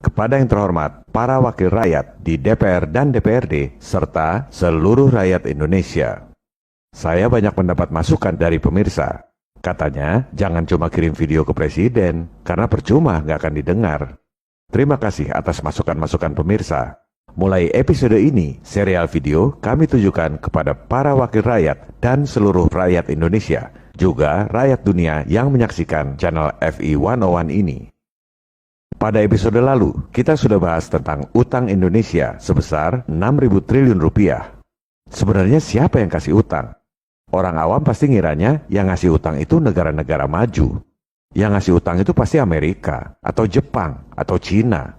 kepada yang terhormat para wakil rakyat di DPR dan DPRD, serta seluruh rakyat Indonesia. Saya banyak mendapat masukan dari pemirsa. Katanya, jangan cuma kirim video ke presiden, karena percuma nggak akan didengar. Terima kasih atas masukan-masukan pemirsa. Mulai episode ini, serial video kami tujukan kepada para wakil rakyat dan seluruh rakyat Indonesia, juga rakyat dunia yang menyaksikan channel FI 101 ini. Pada episode lalu, kita sudah bahas tentang utang Indonesia sebesar 6.000 triliun rupiah. Sebenarnya siapa yang kasih utang? Orang awam pasti ngiranya yang ngasih utang itu negara-negara maju. Yang ngasih utang itu pasti Amerika, atau Jepang, atau Cina.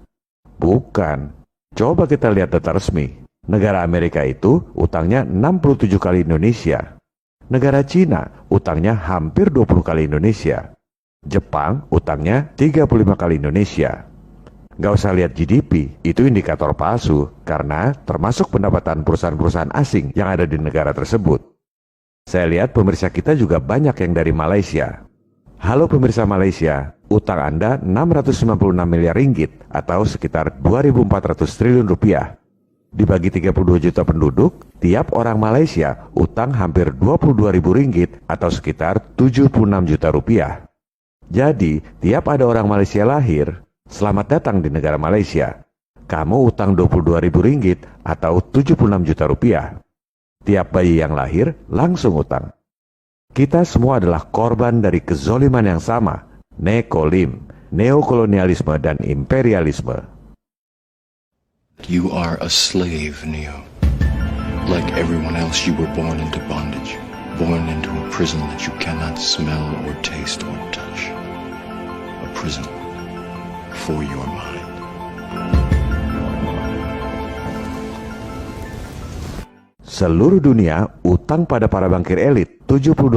Bukan. Coba kita lihat data resmi. Negara Amerika itu utangnya 67 kali Indonesia. Negara Cina utangnya hampir 20 kali Indonesia. Jepang utangnya 35 kali Indonesia. Nggak usah lihat GDP, itu indikator palsu karena termasuk pendapatan perusahaan-perusahaan asing yang ada di negara tersebut. Saya lihat pemirsa kita juga banyak yang dari Malaysia. Halo pemirsa Malaysia, utang Anda 696 miliar ringgit atau sekitar 2.400 triliun rupiah. Dibagi 32 juta penduduk, tiap orang Malaysia utang hampir 22.000 ringgit atau sekitar 76 juta rupiah. Jadi, tiap ada orang Malaysia lahir, selamat datang di negara Malaysia. Kamu utang 22.000 ringgit atau 76 juta rupiah. Tiap bayi yang lahir langsung utang. Kita semua adalah korban dari kezoliman yang sama, nekolim, neokolonialisme dan imperialisme. You are a slave, Neo. Like everyone else, you were born into bondage. Born into a prison that you cannot smell or taste or touch. A prison for your mind. Seluruh dunia utang pada para bankir elit 72,7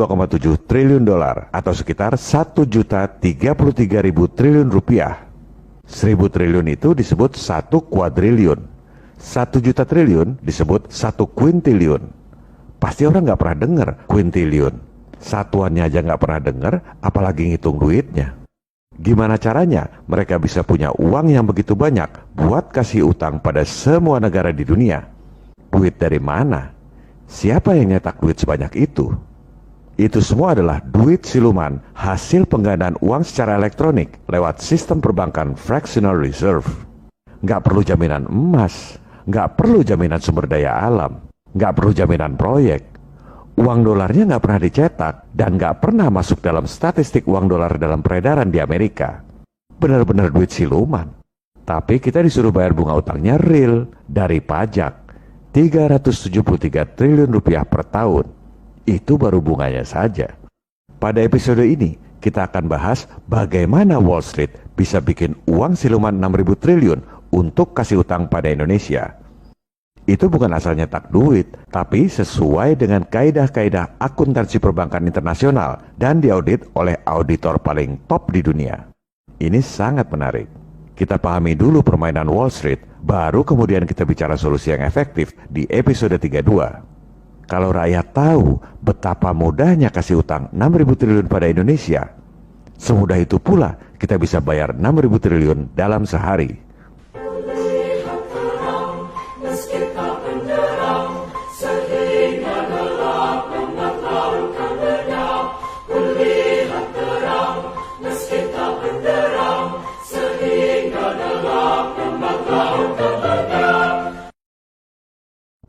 triliun dolar atau sekitar 1.033.000 triliun rupiah. 1.000 triliun itu disebut 1 kuadriliun. 1 juta triliun disebut 1 kuintiliun. Pasti orang nggak pernah dengar kuintiliun. Satuannya aja nggak pernah dengar, apalagi ngitung duitnya. Gimana caranya mereka bisa punya uang yang begitu banyak buat kasih utang pada semua negara di dunia? Duit dari mana? Siapa yang nyetak duit sebanyak itu? Itu semua adalah duit siluman hasil penggandaan uang secara elektronik lewat sistem perbankan fractional reserve. Nggak perlu jaminan emas, nggak perlu jaminan sumber daya alam, nggak perlu jaminan proyek. Uang dolarnya nggak pernah dicetak dan nggak pernah masuk dalam statistik uang dolar dalam peredaran di Amerika. Benar-benar duit siluman. Tapi kita disuruh bayar bunga utangnya real dari pajak. 373 triliun rupiah per tahun. Itu baru bunganya saja. Pada episode ini, kita akan bahas bagaimana Wall Street bisa bikin uang siluman 6.000 triliun untuk kasih utang pada Indonesia. Itu bukan asal nyetak duit, tapi sesuai dengan kaidah-kaidah akuntansi perbankan internasional dan diaudit oleh auditor paling top di dunia. Ini sangat menarik. Kita pahami dulu permainan Wall Street, baru kemudian kita bicara solusi yang efektif di episode 32. Kalau rakyat tahu betapa mudahnya kasih utang 6.000 triliun pada Indonesia, semudah itu pula kita bisa bayar 6.000 triliun dalam sehari.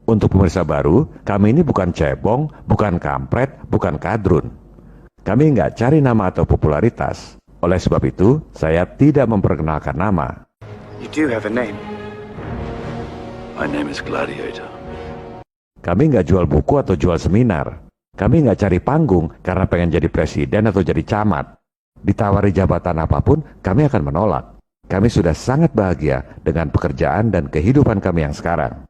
Untuk pemirsa baru, kami ini bukan cebong, bukan kampret, bukan kadrun. Kami nggak cari nama atau popularitas. Oleh sebab itu, saya tidak memperkenalkan nama. You do have a name. My name is Gladiator. Kami nggak jual buku atau jual seminar. Kami nggak cari panggung karena pengen jadi presiden atau jadi camat. Ditawari jabatan apapun, kami akan menolak. Kami sudah sangat bahagia dengan pekerjaan dan kehidupan kami yang sekarang.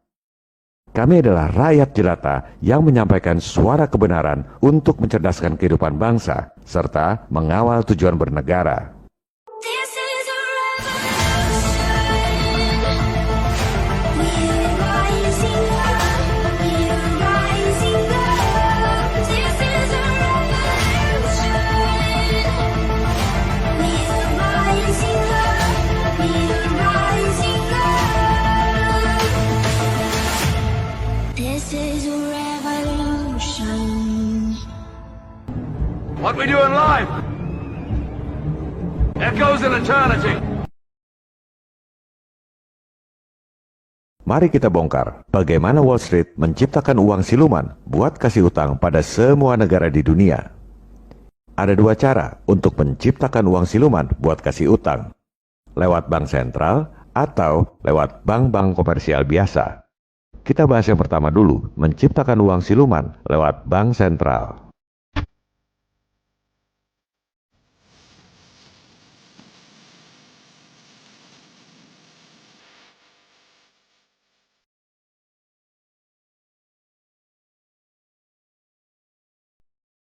Kami adalah rakyat jelata yang menyampaikan suara kebenaran untuk mencerdaskan kehidupan bangsa, serta mengawal tujuan bernegara. This is a revolution. What we do in life echoes in eternity. Mari kita bongkar bagaimana Wall Street menciptakan uang siluman buat kasih utang pada semua negara di dunia. Ada dua cara untuk menciptakan uang siluman buat kasih utang. Lewat bank sentral atau lewat bank-bank komersial biasa. Kita bahas yang pertama dulu, menciptakan uang siluman lewat bank sentral.